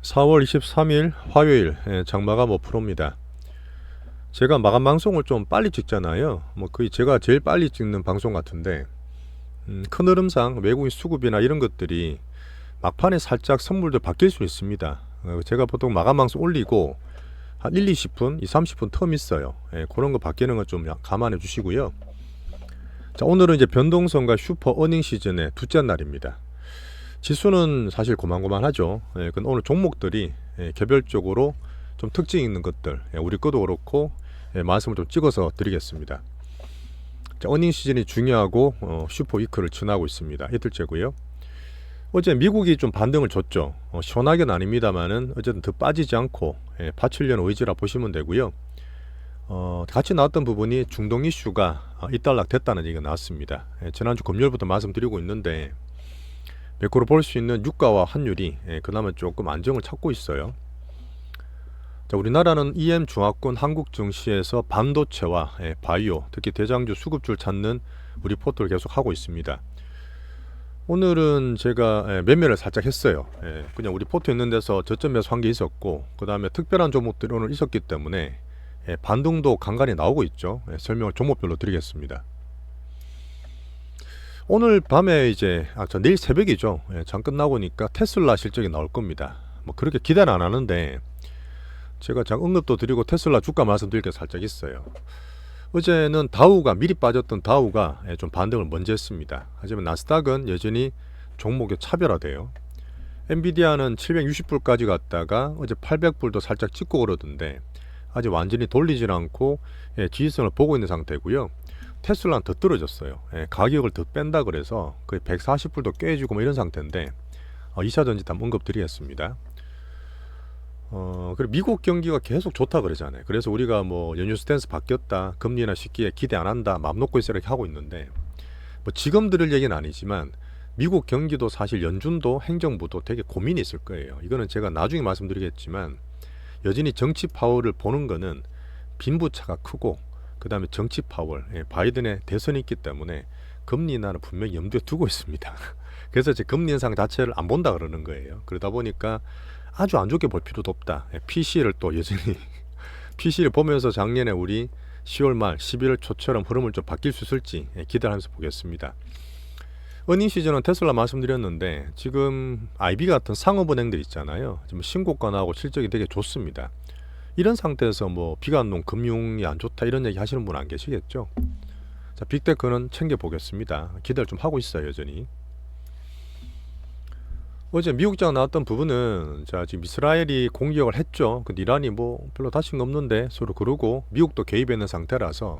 4월 23일 화요일 장마감 5%입니다. 제가 마감 방송을 좀 빨리 찍잖아요. 거의 제가 제일 빨리 찍는 방송 같은데 큰 흐름상 외국인 수급이나 이런 것들이 막판에 살짝 선물도 바뀔 수 있습니다. 제가 보통 마감 방송 올리고 한 1, 20분, 2, 30분 텀 있어요. 그런 거 바뀌는 거 좀 감안해 주시고요. 자, 오늘은 이제 변동성과 슈퍼 어닝 시즌의 둘째 날입니다. 지수는 사실 고만고만하죠. 근데 오늘 종목들이 개별적으로 좀 특징 있는 것들, 우리 거도 그렇고 말씀을 좀 찍어서 드리겠습니다. 자, 어닝 시즌이 중요하고 슈퍼 위크를 지나고 있습니다. 이틀째고요. 어제 미국이 좀 반등을 줬죠. 시원하게는 아닙니다만은 어쨌든 더 빠지지 않고 받치려는 의지라 보시면 되고요. 같이 나왔던 부분이 중동 이슈가 이탈락 됐다는 얘기가 나왔습니다. 지난주 금요일부터 말씀드리고 있는데 매크로 볼 수 있는 유가와 환율이 그나마 조금 안정을 찾고 있어요. 자, 우리나라는 EM 중화권 한국 증시에서 반도체와 바이오, 특히 대장주 수급줄 찾는 우리 포트를 계속 하고 있습니다. 오늘은 제가 매매를 살짝 했어요. 그냥 우리 포트 있는 데서 저점 매수 한 게 있었고, 그 다음에 특별한 종목들이 오늘 있었기 때문에 반등도 간간히 나오고 있죠. 설명을 종목별로 드리겠습니다. 오늘 밤에 이제 내일 새벽이죠. 장 끝나고 니까 테슬라 실적이 나올 겁니다. 그렇게 기대는 안 하는데 제가 장 언급도 드리고 테슬라 주가 말씀드릴 게 살짝 있어요. 어제는 다우가 미리 빠졌던 다우가 좀 반등을 먼저 했습니다. 하지만 나스닥은 여전히 종목에 차별화돼요. 엔비디아는 760불까지 갔다가 어제 800불도 살짝 찍고 그러던데 아직 완전히 돌리질 않고 지지선을 보고 있는 상태고요. 테슬라는 더 떨어졌어요. 가격을 더 뺀다 그래서 거의 140불도 깨지고 이런 상태인데 2차 전지 다 언급 드리겠습니다. 그리고 미국 경기가 계속 좋다 그러잖아요. 그래서 우리가 연휴 스탠스 바뀌었다, 금리나 쉽게 기대 안 한다, 맘 놓고 있어 이렇게 하고 있는데 지금 들을 얘기는 아니지만 미국 경기도 사실 연준도 행정부도 되게 고민이 있을 거예요. 이거는 제가 나중에 말씀드리겠지만 여전히 정치 파워를 보는 거는 빈부차가 크고 그 다음에 정치 파워, 바이든의 대선이 있기 때문에 금리 인하는 분명히 염두에 두고 있습니다. 그래서 제 금리 인상 자체를 안 본다 그러는 거예요. 그러다 보니까 아주 안 좋게 볼 필요도 없다. PC를 또 여전히 PC를 보면서 작년에 우리 10월 말 11월 초처럼 흐름을 좀 바뀔 수 있을지 기대하면서 보겠습니다. 어닝 시즌은 테슬라 말씀드렸는데 지금 IB 같은 상업은행들 있잖아요. 지금 신고가 나오고 실적이 되게 좋습니다. 이런 상태에서 비관론 금융이 안 좋다 이런 얘기 하시는 분 안 계시겠죠? 자, 빅테크는 챙겨보겠습니다. 기대를 좀 하고 있어요, 여전히. 어제 미국장 나왔던 부분은 지금 이스라엘이 공격을 했죠. 근데 이란이 별로 다친 거 없는데 서로 그러고 미국도 개입했는 상태라서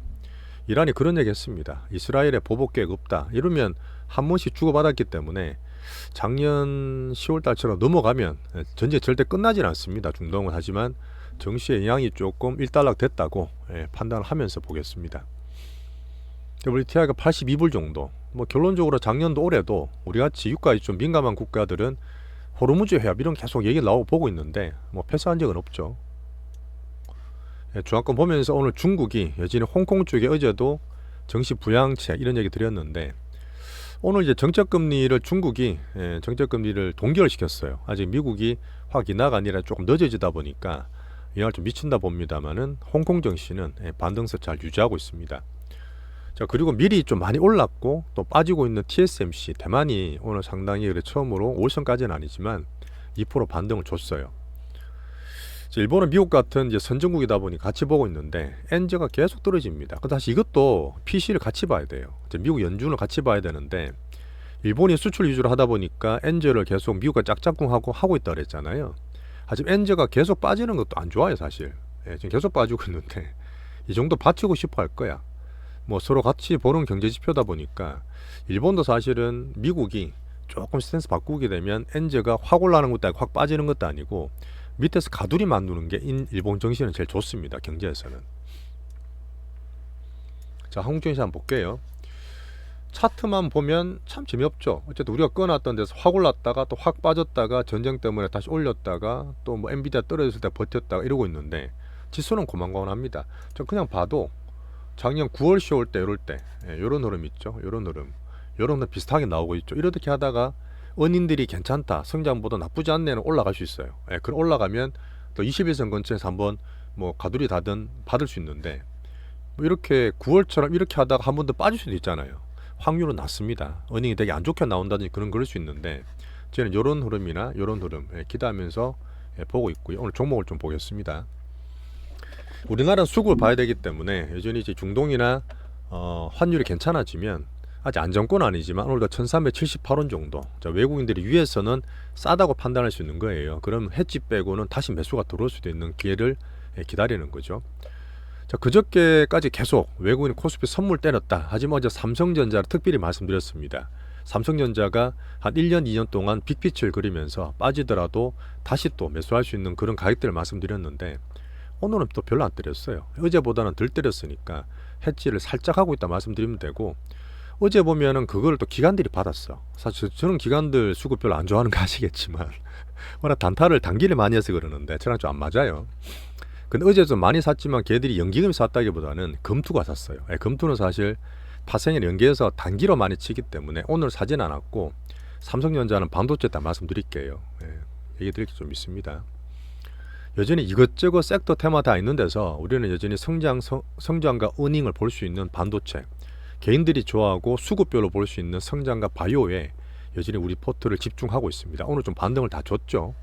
이란이 그런 얘기 했습니다. 이스라엘에 보복 계획 없다. 이러면 한 번씩 주고받았기 때문에 작년 10월 달처럼 넘어가면 전쟁 절대 끝나진 않습니다. 중동은. 하지만 정시의 영향이 조금 일단락 됐다고 판단을 하면서 보겠습니다. WTI가 82불 정도. 결론적으로 작년도 올해도 우리같이 유가에 좀 민감한 국가들은 호르무즈 해협 이런 계속 얘기 나오고 보고 있는데 패스한 적은 없죠. 중앙권 보면서 오늘 중국이 여전히 홍콩 쪽에 어제도 정시 부양책 이런 얘기 드렸는데 오늘 이제 정책금리를 중국이 정책금리를 동결을 시켰어요. 아직 미국이 확 인하가 아니라 조금 늦어지다 보니까 영향을 좀 미친다 봅니다만은 홍콩 증시는 반등세 잘 유지하고 있습니다. 자, 그리고 미리 좀 많이 올랐고 또 빠지고 있는 TSMC 대만이 오늘 상당히 처음으로 5선까지는 아니지만 2% 반등을 줬어요. 일본은 미국 같은 이제 선진국이다 보니 같이 보고 있는데 엔저가 계속 떨어집니다. 근데 사실 이것도 PC를 같이 봐야 돼요. 미국 연준을 같이 봐야 되는데 일본이 수출 위주로 하다 보니까 엔저를 계속 미국과 짝짝꿍하고 하고 있다 그랬잖아요. 하지만 엔저가 계속 빠지는 것도 안 좋아요, 사실. 지금 계속 빠지고 있는데 이 정도 받치고 싶어 할 거야. 서로 같이 보는 경제 지표다 보니까 일본도 사실은 미국이 조금 스탠스 바꾸게 되면 엔저가 확 올라가는 것도 아니고 확 빠지는 것도 아니고 밑에서 가두리 만드는 게 일본 정신은 제일 좋습니다. 경제에서는. 자, 한국 증시 한번 볼게요. 차트만 보면 참 재미없죠. 어쨌든 우리가 꺼놨던 데서 확 올랐다가 또 확 빠졌다가 전쟁 때문에 다시 올렸다가 또 엔비디아 떨어졌을 때 버텼다가 이러고 있는데 지수는 고만고만합니다. 저 그냥 봐도 작년 9월 10월 때 이럴 때 요런 흐름 있죠. 요런 흐름 비슷하게 나오고 있죠. 이렇게 하다가 은인들이 괜찮다, 성장보다 나쁘지 않네는 올라갈 수 있어요. 예, 그럼 올라가면 또 21선 근처에서 한번 뭐 가두리 다든 받을 수 있는데, 뭐 이렇게 9월처럼 이렇게 하다가 한 번 더 빠질 수도 있잖아요. 확률은 낮습니다. 은행이 되게 안 좋게 나온다든지 그럴 수 있는데, 저는 이런 흐름이나 이런 흐름 기대하면서 보고 있고요. 오늘 종목을 좀 보겠습니다. 우리나라는 수급을 봐야 되기 때문에 여전히 이제 중동이나 환율이 괜찮아지면, 아직 안정권 아니지만 오늘도 1378원 정도, 자, 외국인들이 위에서는 싸다고 판단할 수 있는 거예요. 그럼 해지 빼고는 다시 매수가 들어올 수도 있는 기회를 기다리는 거죠. 자, 그저께까지 계속 외국인 코스피 선물 때렸다. 하지만 어제 삼성전자를 특별히 말씀드렸습니다. 삼성전자가 한 1년, 2년 동안 빅빛을 그리면서 빠지더라도 다시 또 매수할 수 있는 그런 가격들을 말씀드렸는데, 오늘은 또 별로 안 때렸어요. 어제보다는 덜 때렸으니까 해지를 살짝 하고 있다 말씀드리면 되고, 어제 보면은 그거를 또 기관들이 받았어. 사실 저는 기관들 수급 별로 안 좋아하는 거 아시겠지만 워낙 단타를 단기를 많이 해서 그러는데 저랑 좀 안 맞아요. 근데 어제 좀 많이 샀지만 걔들이 연기금 샀다기보다는 금투가 샀어요. 금투는 사실 파생을 연기해서 단기로 많이 치기 때문에 오늘 사진 않았고, 삼성전자는 반도체 다 말씀드릴게요. 얘기 드릴 게 좀 있습니다. 여전히 이것저것 섹터 테마 다 있는 데서 우리는 여전히 성장과 어닝을 볼 수 있는 반도체, 개인들이 좋아하고 수급별로 볼 수 있는 성장과 바이오에 여전히 우리 포트를 집중하고 있습니다. 오늘 좀 반등을 다 줬죠.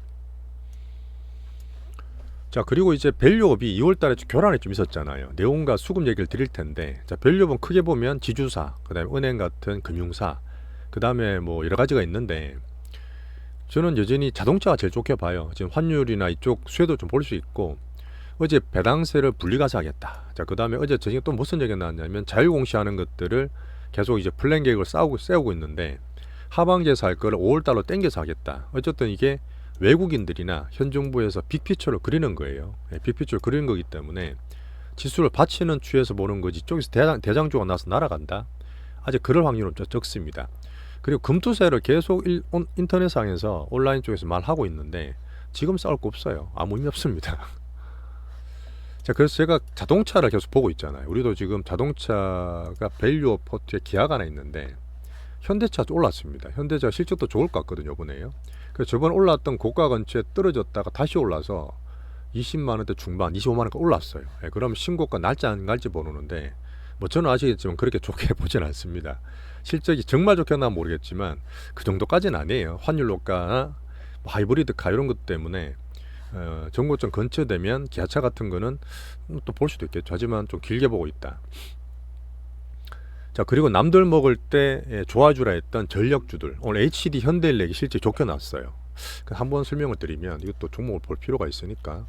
자, 그리고 이제 밸류업이 2월달에 교란이 좀 있었잖아요. 내용과 수급 얘기를 드릴 텐데, 자, 밸류업은 크게 보면 지주사, 그다음에 은행 같은 금융사, 그다음에 뭐 여러 가지가 있는데, 저는 여전히 자동차가 제일 좋게 봐요. 지금 환율이나 이쪽 수혜도 좀 볼 수 있고, 어제 배당세를 분리가세하겠다. 자, 그 다음에 어제 저녁에 또 무슨 얘기가 나왔냐면 자율공시하는 것들을 계속 이제 플랜 계획을 세우고 있는데, 하반기에서 할 거를 5월달로 땡겨서 하겠다. 어쨌든 이게 외국인들이나 현 정부에서 빅피처를 그리는 거예요. 빅피처를 그리는 거기 때문에 지수를 받치는 추에서 보는 거지, 쪽에서 대장주가 나서 날아간다, 아직 그럴 확률은 좀 적습니다. 그리고 금투세를 계속 인터넷상에서 온라인 쪽에서 말하고 있는데 지금 싸울 거 없어요. 아무 의미 없습니다. 자, 그래서 제가 자동차를 계속 보고 있잖아요. 우리도 지금 자동차가 밸류업 포트에 기아가 하나 있는데, 현대차도 올랐습니다. 현대차 실적도 좋을 것 같거든요, 이번에요. 그래서 저번에 올랐던 고가 근처에 떨어졌다가 다시 올라서 20만원대 중반, 25만원까지 올랐어요. 그럼 신고가 날지 안 갈지 모르는데, 뭐 저는 아시겠지만 그렇게 좋게 보진 않습니다. 실적이 정말 좋게 나면 모르겠지만 그 정도까지는 아니에요. 환율 효과나 뭐 하이브리드카 이런 것 때문에 정고점 근처되면 기아차 같은 거는 또 볼 수도 있겠죠. 하지만 좀 길게 보고 있다. 자, 그리고 남들 먹을 때 좋아주라 했던 전력주들, 오늘 HD 현대일렉이 실제 좋게 나왔어요. 한번 설명을 드리면 이것도 종목을 볼 필요가 있으니까,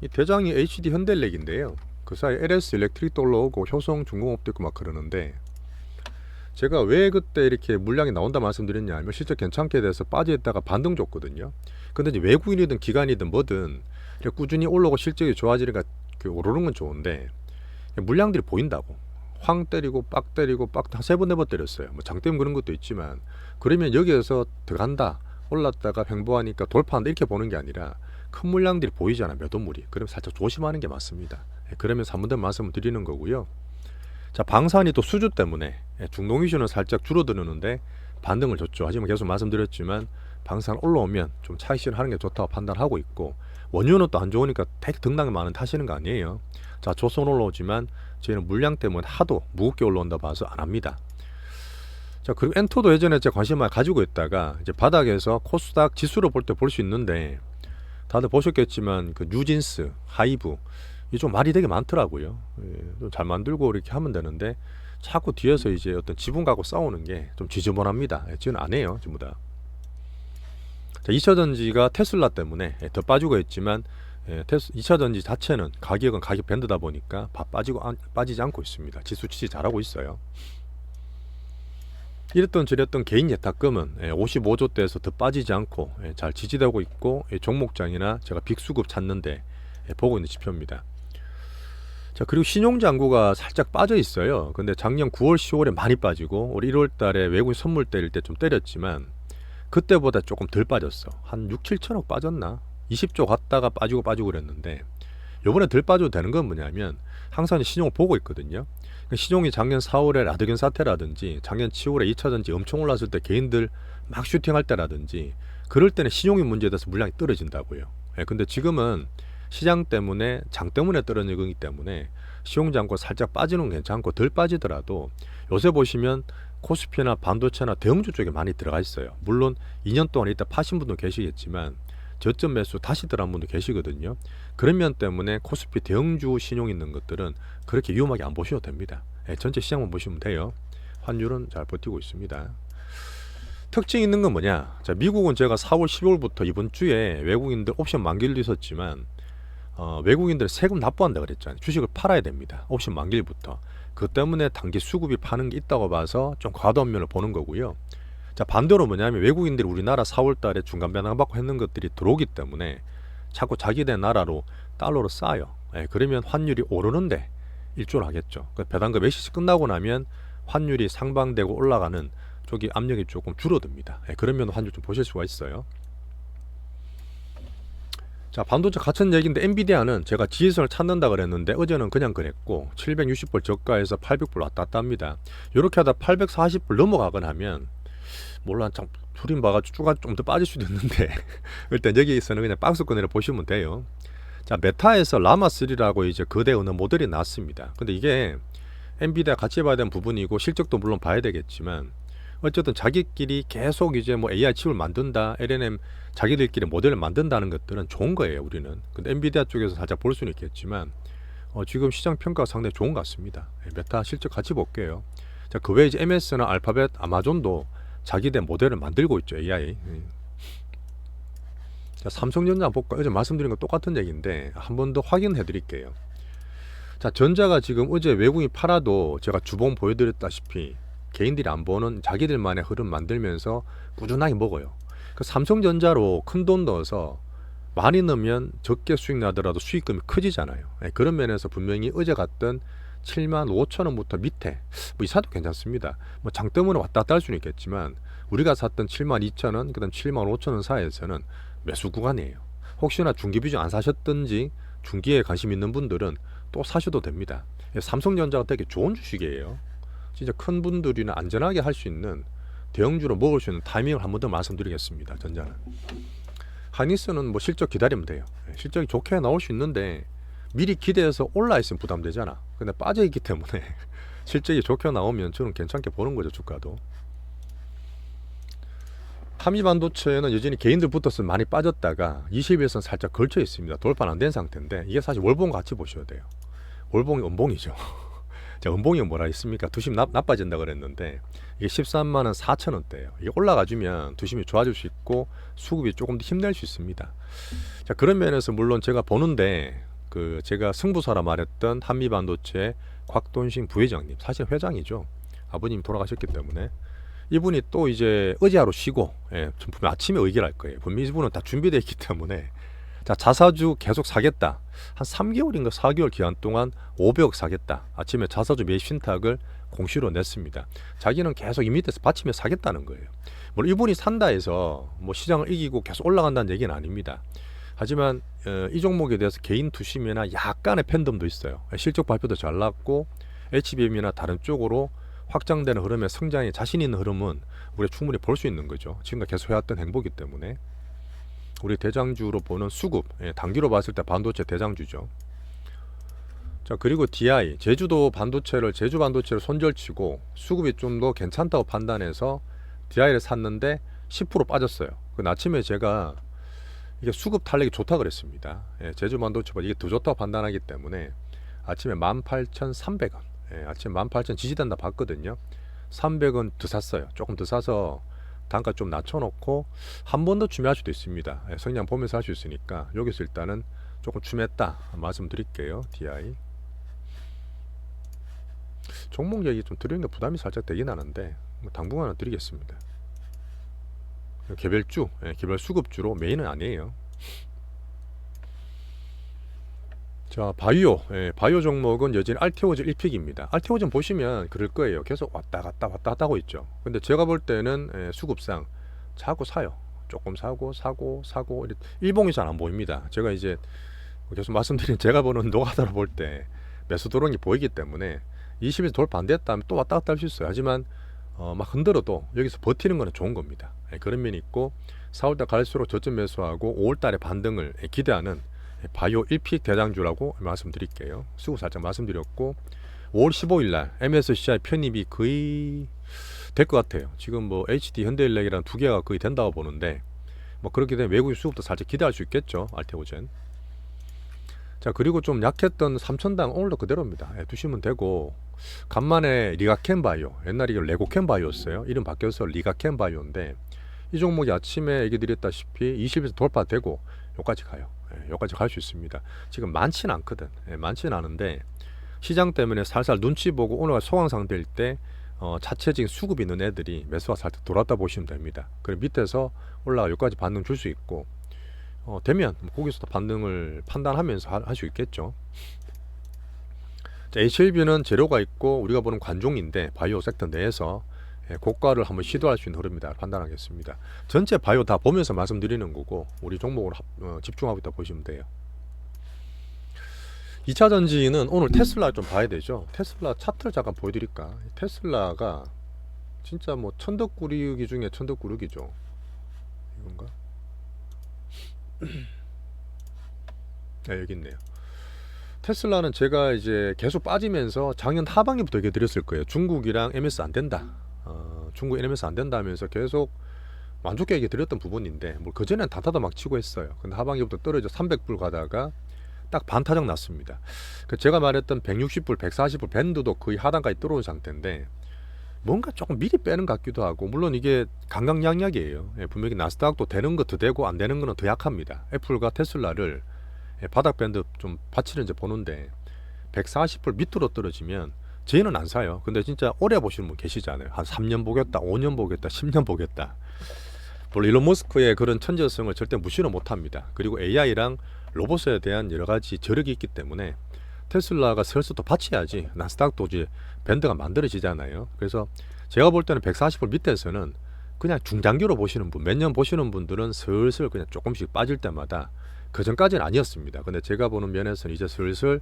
이 대장이 HD 현대일렉인데요. 그 사이 LS 일렉트릭도 올라오고 효성 중공업도 있고 막 그러는데, 제가 왜 그때 이렇게 물량이 나온다 말씀드렸냐 하면 실제 괜찮게 돼서 빠져있다가 반등 줬거든요. 근데 이제 외국인이든 기관이든 뭐든 꾸준히 올라오고 실적이 좋아지니까 오르는 건 좋은데, 물량들이 보인다고 황 때리고 빡 때리고 빡 한 3번 4번 때렸어요. 뭐 장 때문에 그런 것도 있지만, 그러면 여기에서 들어간다, 올랐다가 횡보하니까 돌파한다, 이렇게 보는 게 아니라 큰 물량들이 보이잖아, 매도물이. 그러면 살짝 조심하는 게 맞습니다. 그러면서 한 번 더 말씀을 드리는 거고요. 자, 방산이 또 수주 때문에 중동 이슈는 살짝 줄어드는데 반등을 줬죠. 하지만 계속 말씀드렸지만 방산 올라오면 좀 차익 실현하는 게 좋다고 판단하고 있고, 원유는 또 안 좋으니까 되게 등락이 많은 타시는 거 아니에요. 자, 조선 올라오지만 저희는 물량 때문에 하도 무겁게 올라온다 봐서 안 합니다. 자, 그리고 엔토도 예전에 제가 관심 많이 가지고 있다가 이제 바닥에서 코스닥 지수를 볼 때 볼 수 있는데, 다들 보셨겠지만 그 뉴진스, 하이브 이게 좀 말이 되게 많더라고요. 좀 잘 만들고 이렇게 하면 되는데 자꾸 뒤에서 이제 어떤 지분 갖고 싸우는 게 좀 지저분합니다. 저는 안 해요, 전부 다. 자, 2차전지가 테슬라 때문에 더 빠지고 있지만 2차전지 자체는 가격은 가격 밴드다 보니까 빠지지 않고 있습니다. 지수 지지 잘하고 있어요. 이랬던 저랬던 개인 예탁금은 55조대에서 더 빠지지 않고 잘 지지되고 있고, 종목장이나 제가 빅수급 찾는데 보고 있는 지표입니다. 자, 그리고 신용장구가 살짝 빠져 있어요. 근데 작년 9월 10월에 많이 빠지고 올 1월 달에 외국인 선물 때릴 때 좀 때렸지만 그때보다 조금 덜 빠졌어. 한 6, 7천억 빠졌나? 20조 갔다가 빠지고 그랬는데, 요번에 덜 빠져도 되는 건 뭐냐면 항상 신용을 보고 있거든요. 신용이 작년 4월에 라드견 사태라든지 작년 7월에 2차전지 엄청 올랐을 때 개인들 막 슈팅할 때라든지 그럴 때는 신용이 문제에 대해서 물량이 떨어진다고요. 예, 근데 지금은 시장 때문에 장 때문에 떨어지는 거기 때문에 시용장고 살짝 빠지는 건 괜찮고 덜 빠지더라도 요새 보시면 코스피나 반도체나 대형주 쪽에 많이 들어가 있어요. 물론 2년 동안 이따 파신 분도 계시겠지만 저점 매수 다시 들어간 분도 계시거든요. 그런 면 때문에 코스피 대형주 신용 있는 것들은 그렇게 위험하게 안 보셔도 됩니다. 예, 전체 시장만 보시면 돼요. 환율은 잘 버티고 있습니다. 특징 있는 건 뭐냐? 자, 미국은 제가 4월 15일부터 이번 주에 외국인들 옵션 만기일도 있었지만 외국인들 세금 납부한다 그랬잖아요. 주식을 팔아야 됩니다. 옵션 만기일부터. 그 때문에 단기 수급이 파는 게 있다고 봐서 좀 과도한 면을 보는 거고요. 자, 반대로 뭐냐면 외국인들이 우리나라 4월 달에 중간 변동받고 했는 것들이 들어오기 때문에 자꾸 자기네 나라로 달러로 싸요. 예, 그러면 환율이 오르는데 일조를 하겠죠. 그 배당금 메시지 끝나고 나면 환율이 상방되고 올라가는 쪽이 압력이 조금 줄어듭니다. 예, 그러면 환율 좀 보실 수가 있어요. 자, 반도체 같은 얘기인데 엔비디아는 제가 지지선을 찾는다 그랬는데 어제는 그냥 그랬고 760불 저가에서 800불 왔다 갔다 합니다. 이렇게 하다 840불 넘어가거나 하면 몰라 참 둘이 봐가지고 쭈가 좀 더 빠질 수도 있는데 일단 여기에서는 그냥 박스권으로 보시면 돼요. 자, 메타에서 라마3라고 이제 거대 언어 모델이 나왔습니다. 근데 이게 엔비디아 같이 봐야 되는 부분이고 실적도 물론 봐야 되겠지만 어쨌든 자기끼리 계속 이제 뭐 AI 칩을 만든다, LLM 자기들끼리 모델을 만든다는 것들은 좋은 거예요, 우리는. 근데 엔비디아 쪽에서 살짝 볼 수는 있겠지만 지금 시장 평가가 상당히 좋은 것 같습니다. 메타 실적 같이 볼게요. 자, 그 외에 이제 MS나 알파벳, 아마존도 자기들 모델을 만들고 있죠, AI. 자, 삼성전자 볼까? 어제 말씀드린 거 똑같은 얘기인데 한 번 더 확인해 드릴게요. 자, 전자가 지금 어제 외국인이 팔아도 제가 주봉 보여드렸다시피 개인들이 안 보는 자기들만의 흐름 만들면서 꾸준하게 먹어요. 그 삼성전자로 큰 돈 넣어서 많이 넣으면 적게 수익 나더라도 수익금이 커지잖아요. 네, 그런 면에서 분명히 어제 갔던 75,000원부터 밑에 뭐 이사도 괜찮습니다. 뭐 장 때문에 왔다 갔다 할 수는 있겠지만 우리가 샀던 72,000원 그다음 75,000원 사이에서는 매수 구간이에요. 혹시나 중기 비중 안 사셨든지 중기에 관심 있는 분들은 또 사셔도 됩니다. 삼성전자가 되게 좋은 주식이에요. 진짜 큰 분들이나 안전하게 할 수 있는 대형주로 먹을 수 있는 타이밍을 한 번 더 말씀드리겠습니다. 전자는 하이닉스는 뭐 실적 기다리면 돼요. 실적이 좋게 나올 수 있는데 미리 기대해서 올라 있으면 부담되잖아. 근데 빠져 있기 때문에 실적이 좋게 나오면 저는 괜찮게 보는 거죠. 주가도. 한미반도체는 여전히 개인들 붙어서 많이 빠졌다가 20일선 살짝 걸쳐 있습니다. 돌파는 안 된 상태인데 이게 사실 월봉 같이 보셔야 돼요. 월봉이 음봉이죠. 자, 음봉이 뭐라 했습니까? 두심 나빠진다 그랬는데 이게 13만 4천원대예요. 이게 올라가주면 두심이 좋아질 수 있고 수급이 조금 더 힘낼 수 있습니다. 자, 그런 면에서 물론 제가 보는데 제가 승부사라 말했던 한미반도체 곽돈신 부회장님, 사실 회장이죠. 아버님이 돌아가셨기 때문에 이분이 또 이제 어제 하루 쉬고 분명 아침에 의결할 거예요. 분명히 이분은 다 준비되어 있기 때문에 자, 자사주 계속 사겠다. 한 3개월인가 4개월 기간 동안 500억 사겠다. 아침에 자사주 매입 신탁을 공시로 냈습니다. 자기는 계속 이 밑에서 받치며 사겠다는 거예요. 물론 이분이 산다 해서 뭐 시장을 이기고 계속 올라간다는 얘기는 아닙니다. 하지만 이 종목에 대해서 개인 투심이나 약간의 팬덤도 있어요. 실적 발표도 잘 났고 HBM이나 다른 쪽으로 확장되는 흐름에 성장에 자신 있는 흐름은 우리가 충분히 볼 수 있는 거죠. 지금까지 계속 해왔던 행보기 때문에. 우리 대장주로 보는 수급, 단기로 봤을 때 반도체 대장주죠. 자, 그리고 DI, 제주 반도체를 손절치고 수급이 좀 더 괜찮다고 판단해서 DI를 샀는데 10% 빠졌어요. 그 아침에 제가 이게 수급 탄력이 좋다 그랬습니다. 제주 반도체보다 이게 더 좋다고 판단하기 때문에 아침에 18,300원, 아침에 18,000 지지된다 봤거든요. 300원 더 샀어요. 조금 더 사서 단가 좀 낮춰놓고 한 번 더 추매할 수도 있습니다. 성장 보면서 할 수 있으니까 여기서 일단은 조금 추매했다 말씀드릴게요. DI 종목 얘기 좀 드리는 게 부담이 살짝 되긴 하는데 당분간은 드리겠습니다. 개별주, 개별 수급주로 메인은 아니에요. 자, 바이오 종목은 여전히 알테오즈 1픽입니다. 알테오즈 보시면 그럴 거예요. 계속 왔다 갔다 하고 있죠. 근데 제가 볼 때는 수급상 자꾸 사요. 조금 사고 일봉이 잘 안 보입니다. 제가 이제 계속 말씀드린 제가 보는 노가다로 볼 때 매수 들어온 게 보이기 때문에 20에서 돌파 안 됐다 하면 또 왔다 갔다 할 수 있어요. 하지만 막 흔들어도 여기서 버티는 거는 좋은 겁니다. 그런 면이 있고 4월달 갈수록 저점 매수하고 5월달에 반등을 기대하는 바이오 1픽 대장주라고 말씀드릴게요. 수고 살짝 말씀드렸고 5월 15일 날 MSCI 편입이 거의 될 것 같아요. 지금 뭐 HD 현대인력이랑 두 개가 거의 된다고 보는데 뭐 그렇게 되면 외국인 수급도 살짝 기대할 수 있겠죠. 알테오젠. 자, 그리고 좀 약했던 3천당 오늘도 그대로입니다. 두시면 되고 간만에 리가켄바이오, 옛날에 이게 레고켄바이오였어요. 이름 바뀌어서 리가켄바이오인데 이 종목이 아침에 얘기 드렸다시피 20에서 돌파되고 여기까지 가요. 여기까지 갈 수 있습니다. 지금 많지는 않거든. 많지는 않은데 시장 때문에 살살 눈치 보고 오늘 소강상 될 때 자체적인 수급이 있는 애들이 매수가 살짝 돌았다 보시면 됩니다. 그리고 밑에서 올라가 여기까지 반등 줄 수 있고 되면 거기서도 반등을 판단하면서 할 수 있겠죠. 자, HLB는 재료가 있고 우리가 보는 관종인데 바이오 섹터 내에서 고가를 한번 시도할 수 있는 흐름이다 판단하겠습니다. 전체 바이오 다 보면서 말씀드리는 거고 우리 종목으로 집중하고 있다 보시면 돼요. 2차 전지는 오늘 테슬라 좀 봐야 되죠. 테슬라 차트를 잠깐 보여드릴까. 테슬라가 진짜 뭐 천덕꾸러기 중에 천덕꾸러기죠. 이건가? 네, 여기 있네요. 테슬라는 제가 이제 계속 빠지면서 작년 하반기부터 얘기 드렸을 거예요. 중국이랑 MS 안 된다. 중국 MS 안 된다 하면서 계속 만족해 얘기 드렸던 부분인데 뭐 그전에는 단타도 막 치고 했어요. 근데 하반기부터 떨어져 300불 가다가 딱 반타작 났습니다. 제가 말했던 160불, 140불 밴드도 거의 하단까지 떨어온 상태인데 뭔가 조금 미리 빼는 것 같기도 하고 물론 이게 강강약약이에요. 분명히 나스닥도 되는 것도 되고 안 되는 거는 더 약합니다. 애플과 테슬라를 바닥 밴드 좀 받치는지 보는데 140불 밑으로 떨어지면 저희는 안 사요. 근데 진짜 오래 보시는 분 계시잖아요. 한 3년 보겠다, 5년 보겠다, 10년 보겠다. 물론 일론 머스크의 그런 천재성을 절대 무시는 못합니다. 그리고 AI랑 로봇에 대한 여러 가지 저력이 있기 때문에 테슬라가 슬슬 또 받쳐야지 나스닥도 이제 밴드가 만들어지잖아요. 그래서 제가 볼 때는 140불 밑에서는 그냥 중장기로 보시는 분, 몇 년 보시는 분들은 슬슬 그냥 조금씩 빠질 때마다 그 전까지는 아니었습니다. 근데 제가 보는 면에서는 이제 슬슬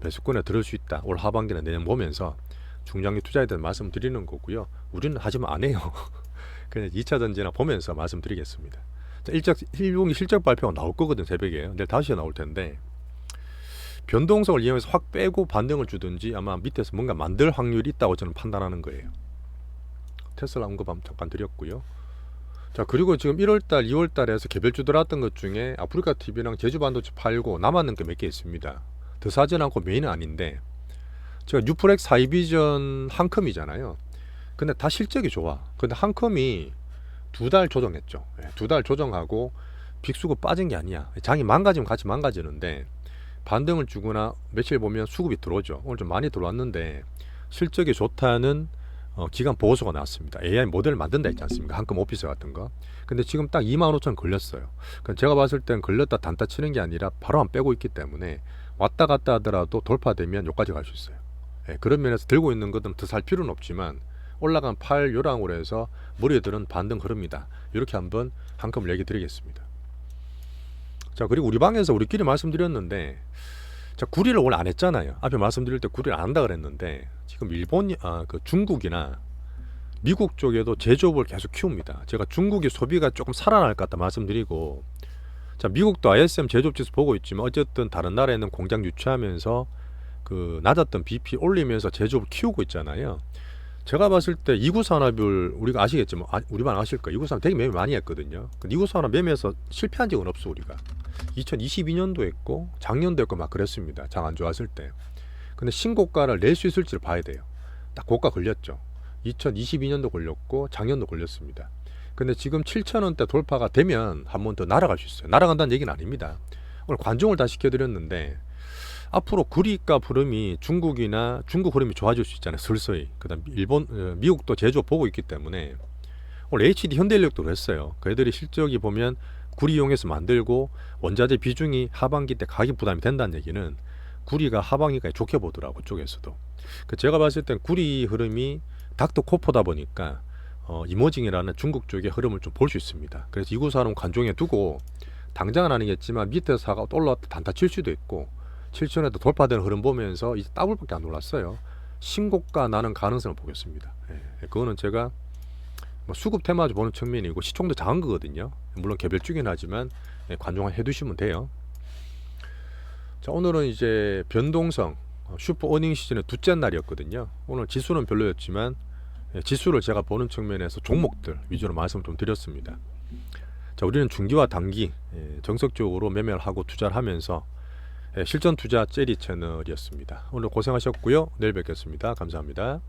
매수권에 들을 수 있다. 올 하반기나 내년 보면서 중장기 투자에 대한 말씀 드리는 거고요. 우리는 하지만 안 해요. 그냥 2차 전지나 보면서 말씀드리겠습니다. 1분기 실적 발표가 나올 거거든 새벽에. 내일 5시에 나올 텐데 변동성을 이용해서 확 빼고 반등을 주든지 아마 밑에서 뭔가 만들 확률이 있다고 저는 판단하는 거예요. 테슬라 언급 한번 잠깐 드렸고요. 자, 그리고 지금 1월달, 2월달에서 개별주 들어왔던 것 중에 아프리카 TV랑 제주반도체 팔고 남았는 게 몇 개 있습니다. 더 사진 않고 메인은 아닌데 제가 뉴프렉스 하이비전 한컴이잖아요. 근데 다 실적이 좋아. 근데 한컴이 2달 조정했죠. 2달 조정하고 빅수급 빠진 게 아니야. 장이 망가지면 같이 망가지는데 반등을 주거나 며칠 보면 수급이 들어오죠. 오늘 좀 많이 들어왔는데 실적이 좋다는 기간 보고서가 나왔습니다. AI 모델을 만든다 했지 않습니까? 한컴 오피스 같은 거. 근데 지금 딱 25,000 걸렸어요. 그러니까 제가 봤을 땐 걸렸다 단타 치는 게 아니라 바로 안 빼고 있기 때문에 왔다 갔다 하더라도 돌파되면 여기까지 갈 수 있어요. 그런 면에서 들고 있는 것은 더 살 필요는 없지만 올라간 팔 요랑으로 해서 머리에 들은 반등 흐릅니다. 이렇게 한번 한컴을 얘기 드리겠습니다. 자, 그리고 우리 방에서 우리끼리 말씀드렸는데 자, 구리를 오늘 안 했잖아요. 앞에 말씀드릴 때 구리를 안 한다 그랬는데 지금 그 중국이나 미국 쪽에도 제조업을 계속 키웁니다. 제가 중국의 소비가 조금 살아날 것 같다 말씀드리고 자, 미국도 ISM 제조업 지수 보고 있지만 어쨌든 다른 나라에는 공장 유치하면서 그 낮았던 BP 올리면서 제조업을 키우고 있잖아요. 제가 봤을 때 이구산업을 우리가 아시겠지만 우리만 아실 거예요. 이구산업 되게 매매 많이 했거든요. 이구산업 매매에서 실패한 적은 없어 우리가. 2022년도 했고 작년도 했고 막 그랬습니다. 장 안 좋았을 때. 근데 신고가를 낼 수 있을지를 봐야 돼요. 딱 고가 걸렸죠. 2022년도 걸렸고 작년도 걸렸습니다. 근데 지금 7,000원대 돌파가 되면 한 번 더 날아갈 수 있어요. 날아간다는 얘기는 아닙니다. 오늘 관종을 다 시켜드렸는데 앞으로 구리값 흐름이 중국 흐름이 좋아질 수 있잖아요. 슬슬. 그다음 미국도 제조업 보고 있기 때문에 오늘 HD 현대인력도 그랬어요. 그 애들이 실적이 보면 구리 이용해서 만들고 원자재 비중이 하반기 때 가격 부담이 된다는 얘기는 구리가 하반기까지 좋게 보더라고 쪽에서도. 제가 봤을 땐 구리 흐름이 닥터 코포다 보니까 이머징이라는 중국 쪽의 흐름을 좀 볼 수 있습니다. 그래서 이구산업 관종에 두고 당장은 아니겠지만 밑에서 사가 또 올라왔다 단타 칠 수도 있고 7천에도 돌파되는 흐름 보면서 이제 더블밖에 안 올랐어요. 신고가 나는 가능성을 보겠습니다. 그거는 제가 뭐 수급 테마주 보는 측면이고 시총도 작은 거거든요. 물론 개별주긴 하지만 관종해 두시면 돼요. 자, 오늘은 이제 변동성 슈퍼 어닝 시즌의 둘째 날이었거든요. 오늘 지수는 별로였지만 지수를 제가 보는 측면에서 종목들 위주로 말씀을 좀 드렸습니다. 자, 우리는 중기와 단기 정석적으로 매매를 하고 투자를 하면서 실전 투자 젤리 채널이었습니다. 오늘 고생하셨고요. 내일 뵙겠습니다. 감사합니다.